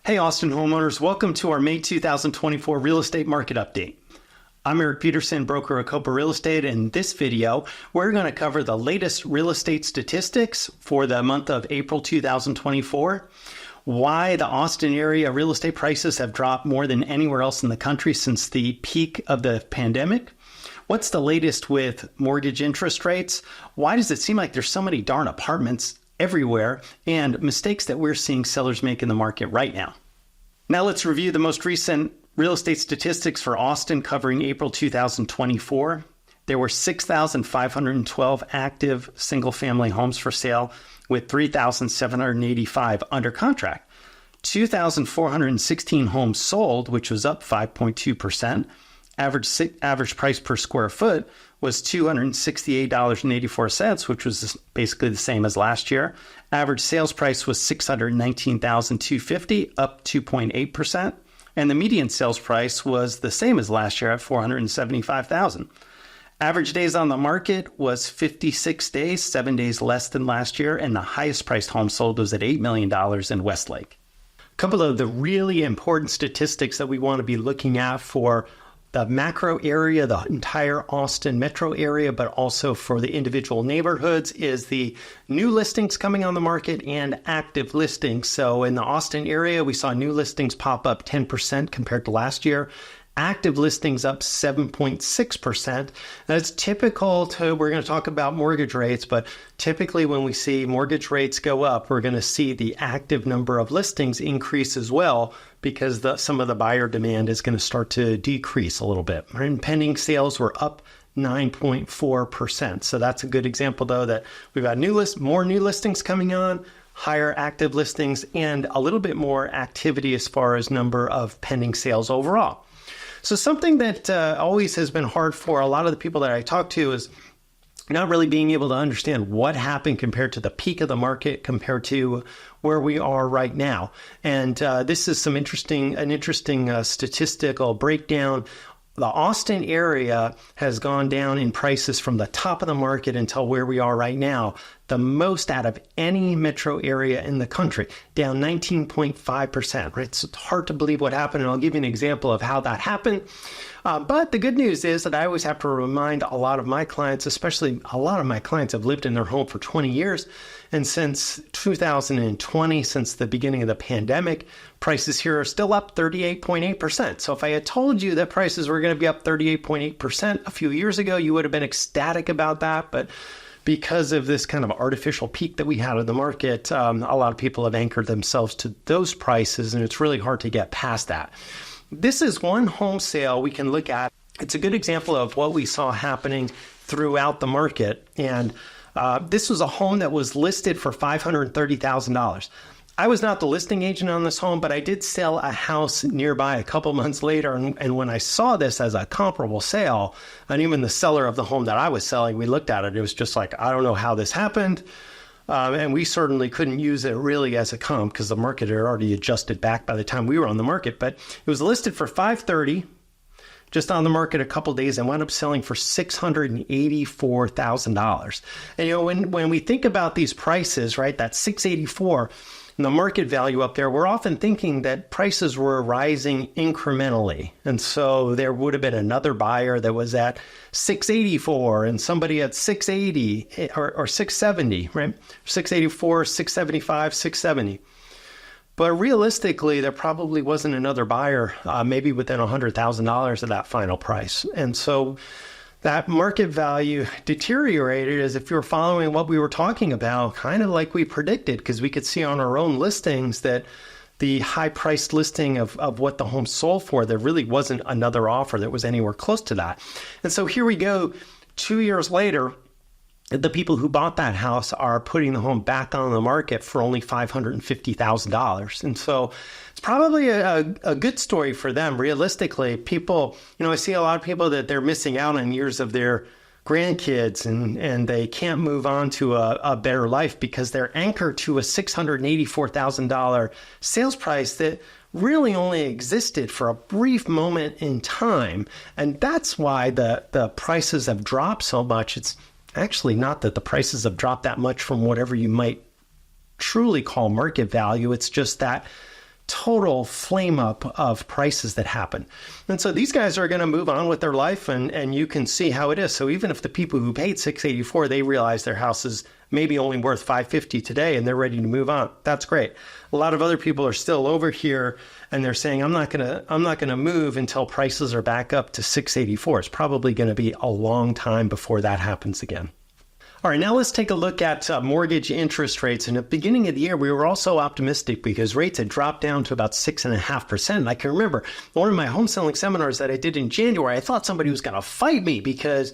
Hey, Austin homeowners, welcome to our May 2024 real estate market update. I'm Eric Peterson, broker of Kopa Real Estate. In this video, we're going to cover the latest real estate statistics for the month of April 2024, why the Austin area real estate prices have dropped more than anywhere else in the country since the peak of the pandemic, what's the latest with mortgage interest rates, why does it seem like there's so many darn apartments everywhere, and mistakes that we're seeing sellers make in the market right now. Now let's review the most recent real estate statistics for Austin covering April 2024. There were 6,512 active single-family homes for sale with 3,785 under contract. 2,416 homes sold, which was up 5.2%. Average price per square foot was $268.84, which was basically the same as last year. Average sales price was $619,250, up 2.8%. And the median sales price was the same as last year at $475,000. Average days on the market was 56 days, 7 days less than last year, and the highest priced home sold was at $8 million in Westlake. A couple of the really important statistics that we want to be looking at for the macro area, the entire Austin metro area, but also for the individual neighborhoods is the new listings coming on the market and active listings. So in the Austin area, we saw new listings pop up 10% compared to last year. Active listings up 7.6%. That's typical to, we're going to talk about mortgage rates, but typically when we see mortgage rates go up, we're going to see the active number of listings increase as well because some of the buyer demand is going to start to decrease a little bit. And pending sales were up 9.4%. So that's a good example though that we've got more new listings coming on, higher active listings, and a little bit more activity as far as number of pending sales overall. So something that always has been hard for a lot of the people that I talk to is not really being able to understand what happened compared to the peak of the market compared to where we are right now. And this is an interesting statistical breakdown. The Austin area has gone down in prices from the top of the market until where we are right now, the most out of any metro area in the country, down 19.5%, right? So it's hard to believe what happened, and I'll give you an example of how that happened. But the good news is that I always have to remind a lot of my clients, especially a lot of my clients have lived in their home for 20 years. And since 2020, since the beginning of the pandemic, prices here are still up 38.8%. So if I had told you that prices were going to be up 38.8% a few years ago, you would have been ecstatic about that. But because of this kind of artificial peak that we had in the market, a lot of people have anchored themselves to those prices, and it's really hard to get past that. This is one home sale we can look at. It's a good example of what we saw happening throughout the market. And this was a home that was listed for $530,000. I was not the listing agent on this home, but I did sell a house nearby a couple months later. And when I saw this as a comparable sale, and even the seller of the home that I was selling, we looked at it. It was just like, I don't know how this happened. And we certainly couldn't use it really as a comp because the market had already adjusted back by the time we were on the market. But it was listed for $530,000, just on the market a couple days, and wound up selling for $684,000. And when we think about these prices, right, that $684,000 and the market value up there, we're often thinking that prices were rising incrementally. And so there would have been another buyer that was at $684,000 and somebody at $680,000 or $670,000, right? $684,000, $675,000, $670,000. But realistically, there probably wasn't another buyer, maybe within $100,000 of that final price. And so that market value deteriorated as if you were following what we were talking about, kind of like we predicted, because we could see on our own listings that the high-priced listing of what the home sold for, there really wasn't another offer that was anywhere close to that. And so here we go, 2 years later, the people who bought that house are putting the home back on the market for only $550,000. And so it's probably a good story for them. Realistically, people, I see a lot of people that they're missing out on years of their grandkids and they can't move on to a better life because they're anchored to a $684,000 sales price that really only existed for a brief moment in time. And that's why the prices have dropped so much. It's actually not that the prices have dropped that much from whatever you might truly call market value. It's just that total flame up of prices that happen. And so these guys are going to move on with their life, and you can see how it is. So even if the people who paid $684, they realize their house is maybe only worth $550 today and they're ready to move on, that's great. A lot of other people are still over here and they're saying, I'm not going to move until prices are back up to $684. It's probably going to be a long time before that happens again. All right, now let's take a look at mortgage interest rates. And at the beginning of the year, we were also optimistic because rates had dropped down to about 6.5%. And I can remember one of my home selling seminars that I did in January, I thought somebody was going to fight me because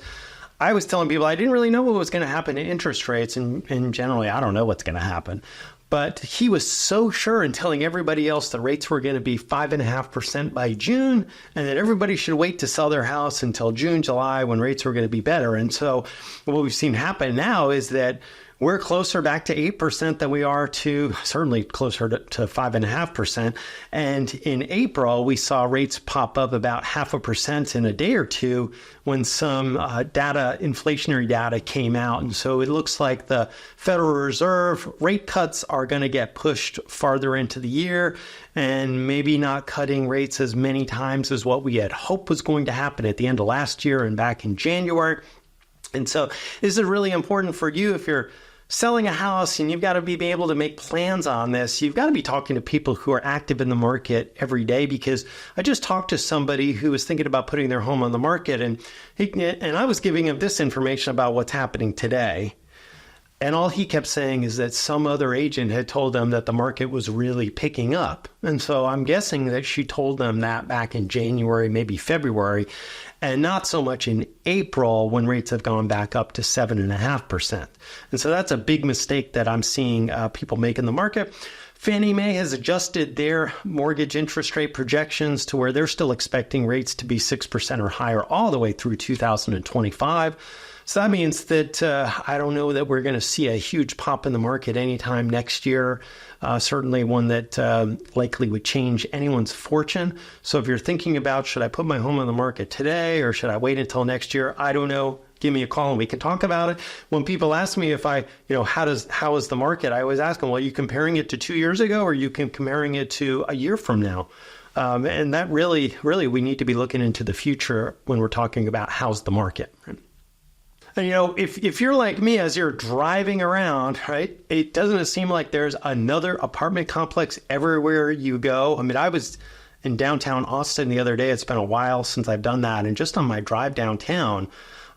I was telling people I didn't really know what was going to happen to interest rates. And generally, I don't know what's going to happen. But he was so sure in telling everybody else the rates were going to be 5.5% by June, and that everybody should wait to sell their house until June, July, when rates were going to be better. And so what we've seen happen now is that we're closer back to 8% than we are to certainly closer to 5.5%. And in April, we saw rates pop up about 0.5% in a day or two when some inflationary data came out. And so it looks like the Federal Reserve rate cuts are going to get pushed farther into the year and maybe not cutting rates as many times as what we had hoped was going to happen at the end of last year and back in January. And so this is really important for you if you're selling a house and you've got to be able to make plans on this. You've got to be talking to people who are active in the market every day, because I just talked to somebody who was thinking about putting their home on the market, and I was giving him this information about what's happening today. And all he kept saying is that some other agent had told them that the market was really picking up. And so I'm guessing that she told them that back in January, maybe February, and not so much in April when rates have gone back up to 7.5%. And so that's a big mistake that I'm seeing people make in the market. Fannie Mae has adjusted their mortgage interest rate projections to where they're still expecting rates to be 6% or higher all the way through 2025. So that means that I don't know that we're going to see a huge pop in the market anytime next year, certainly one that likely would change anyone's fortune. So if you're thinking about, should I put my home on the market today or should I wait until next year? I don't know. Give me a call and we can talk about it. When people ask me if how is the market, I always ask them, well, are you comparing it to 2 years ago or are you comparing it to a year from now? And that really, we need to be looking into the future when we're talking about how's the market. And, if you're like me, as you're driving around, right, it doesn't seem like there's another apartment complex everywhere you go. I mean, I was in downtown Austin the other day. It's been a while since I've done that. And just on my drive downtown,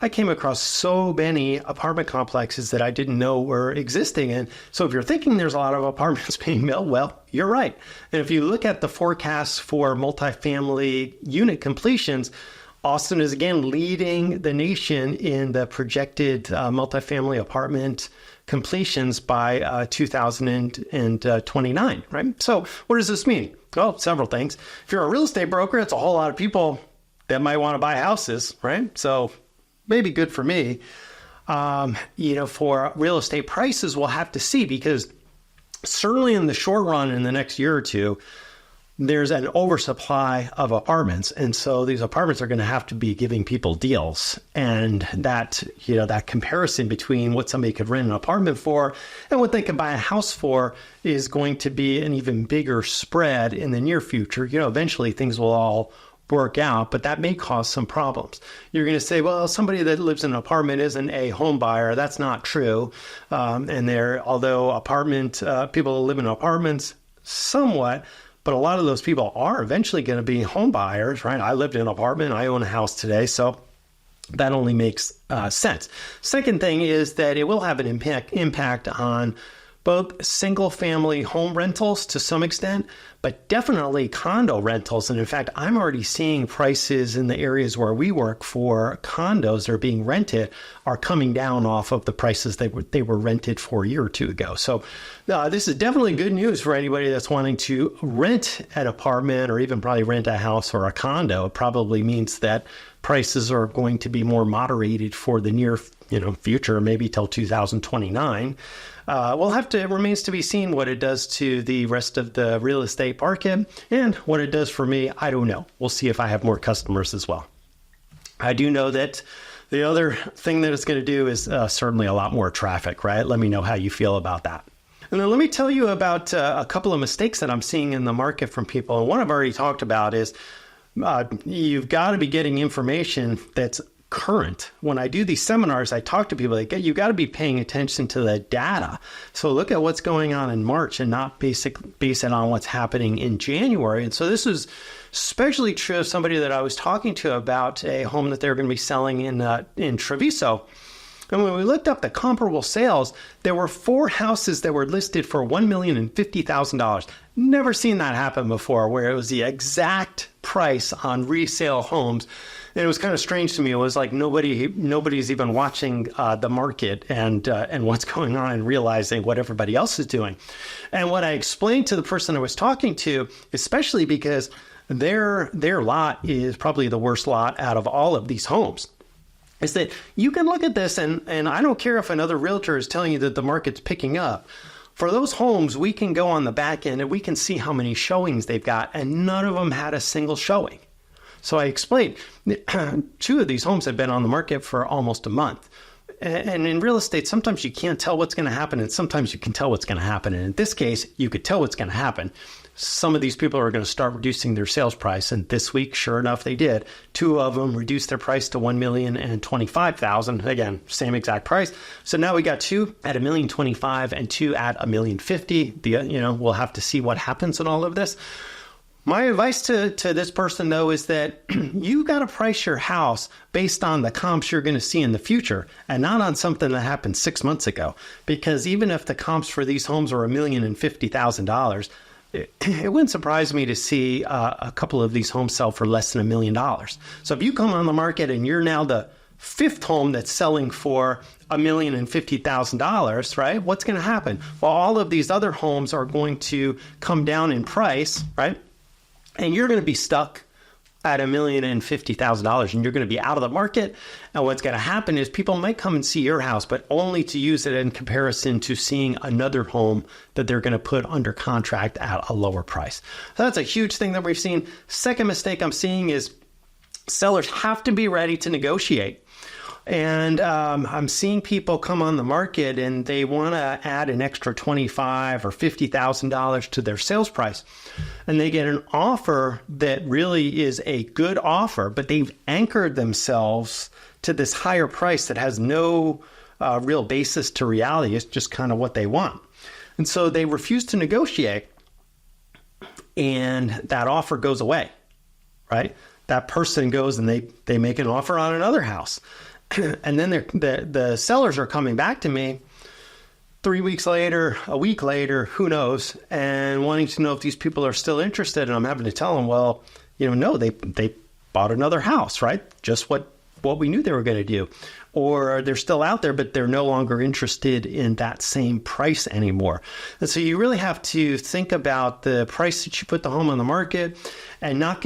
I came across so many apartment complexes that I didn't know were existing. And so if you're thinking there's a lot of apartments being built, well, you're right. And if you look at the forecasts for multifamily unit completions, Austin is again leading the nation in the projected multifamily apartment completions by 2029, right? So what does this mean? Well, several things. If you're a real estate broker, it's a whole lot of people that might want to buy houses, right? So maybe good for me. For real estate prices, we'll have to see, because certainly in the short run, in the next year or two, there's an oversupply of apartments. And so these apartments are going to have to be giving people deals. And that comparison between what somebody could rent an apartment for and what they can buy a house for is going to be an even bigger spread in the near future. Eventually things will all work out, but that may cause some problems. You're going to say, well, somebody that lives in an apartment isn't a home buyer. That's not true. Although people that live in apartments somewhat, but a lot of those people are eventually going to be home buyers, right? I lived in an apartment. I own a house today. So that only makes sense. Second thing is that it will have an impact on both single family home rentals to some extent, but definitely condo rentals. And in fact, I'm already seeing prices in the areas where we work for condos that are being rented are coming down off of the prices they were rented for a year or two ago. So this is definitely good news for anybody that's wanting to rent an apartment or even probably rent a house or a condo. It probably means that prices are going to be more moderated for the near future, maybe till 2029. It remains to be seen what it does to the rest of the real estate market, and what it does for me, I don't know. We'll see if I have more customers as well. I do know that the other thing that it's going to do is certainly a lot more traffic, right? Let me know how you feel about that. And then let me tell you about a couple of mistakes that I'm seeing in the market from people. And one I've already talked about is you've got to be getting information that's current. When I do these seminars, I talk to people, you got to be paying attention to the data. So look at what's going on in March and not base it on what's happening in January. And so this is especially true of somebody that I was talking to about a home that they're going to be selling in Treviso. And when we looked up the comparable sales, there were 4 houses that were listed for $1,050,000. Never seen that happen before, where it was the exact price on resale homes. And it was kind of strange to me. It was like nobody's even watching the market and what's going on and realizing what everybody else is doing. And what I explained to the person I was talking to, especially because their lot is probably the worst lot out of all of these homes, is that you can look at this, and I don't care if another realtor is telling you that the market's picking up. For those homes, we can go on the back end and we can see how many showings they've got, and none of them had a single showing. So I explained, 2 of these homes have been on the market for almost a month. And in real estate, sometimes you can't tell what's going to happen, and sometimes you can tell what's going to happen. And in this case, you could tell what's going to happen. Some of these people are going to start reducing their sales price. And this week, sure enough, they did. 2 of them reduced their price to $1,025,000. Again, same exact price. So now we got 2 at $1,025,000 and 2 at $1,050,000. We'll have to see what happens in all of this. My advice to this person, though, is that you got to price your house based on the comps you're going to see in the future and not on something that happened 6 months ago. Because even if the comps for these homes are $1,050,000, it wouldn't surprise me to see a couple of these homes sell for less than $1 million. So if you come on the market and you're now the 5th home that's selling for $1,050,000, right? What's going to happen? Well, all of these other homes are going to come down in price, right? And you're going to be stuck at $1,050,000 and you're going to be out of the market. And what's going to happen is people might come and see your house, but only to use it in comparison to seeing another home that they're going to put under contract at a lower price. So that's a huge thing that we've seen. Second mistake I'm seeing is sellers have to be ready to negotiate. And I'm seeing people come on the market and they want to add an extra $25,000 or $50,000 to their sales price. And they get an offer that really is a good offer, but they've anchored themselves to this higher price that has no real basis to reality. It's just kind of what they want. And so they refuse to negotiate, and that offer goes away, right? That person goes and they make an offer on another house. And then the sellers are coming back to me 3 weeks later, a week later, who knows, and wanting to know if these people are still interested. And I'm having to tell them, well, no, they bought another house, right? Just what we knew they were going to do. Or they're still out there, but they're no longer interested in that same price anymore. And so you really have to think about the price that you put the home on the market and not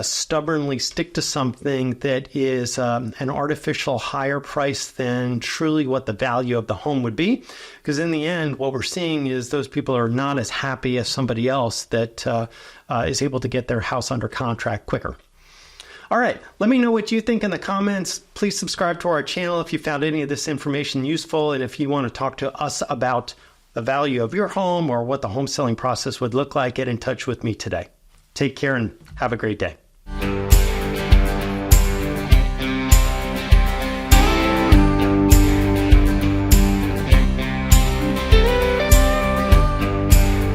stubbornly stick to something that is an artificial higher price than truly what the value of the home would be. Because in the end, what we're seeing is those people are not as happy as somebody else that is able to get their house under contract quicker. All right, let me know what you think in the comments. Please subscribe to our channel if you found any of this information useful. And if you want to talk to us about the value of your home or what the home selling process would look like, get in touch with me today. Take care and have a great day.